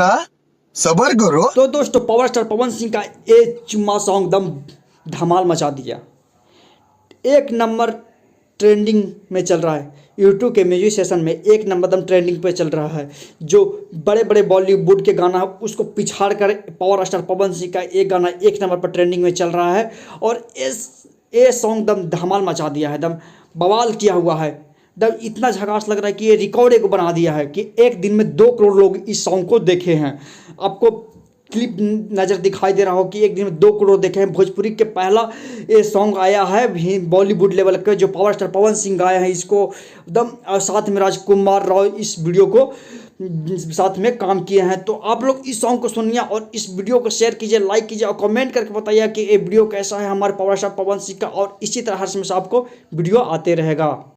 जरा सबर करो। तो दोस्तों पावर स्टार पवन सिंह का ये चुम्मा सॉन्ग दम धमाल मचा दिया, एक नंबर ट्रेंडिंग में चल रहा है। यूट्यूब के म्यूजिक सेशन में एक नंबर दम ट्रेंडिंग पे चल रहा है। जो बड़े बड़े बॉलीवुड के गाना उसको पिछाड़ कर पावर स्टार पवन सिंह का एक गाना एक नंबर पर ट्रेंडिंग में चल रहा है। और ये सॉन्ग दम धमाल मचा दिया है, दम बवाल किया हुआ है, दम इतना झकास लग रहा है कि ये रिकॉर्ड एक बना दिया है कि एक दिन में 2 करोड़ लोग इस सॉन्ग को देखे हैं। आपको क्लिप नज़र दिखाई दे रहा हो कि एक दिन में 2 करोड़ देखे हैं। भोजपुरी के पहला ये सॉन्ग आया है बॉलीवुड लेवल के, जो पावर स्टार पवन सिंह गाए हैं इसको एकदम, और साथ में राजकुमार राव इस वीडियो को साथ में काम किए हैं। तो आप लोग इस सॉन्ग को सुनिए और इस वीडियो को शेयर कीजिए, लाइक कीजिए और कमेंट करके बताइए कि ये वीडियो कैसा है हमारे पावर स्टार पवन सिंह का। और इसी तरह हर समय से आपको वीडियो आते रहेगा।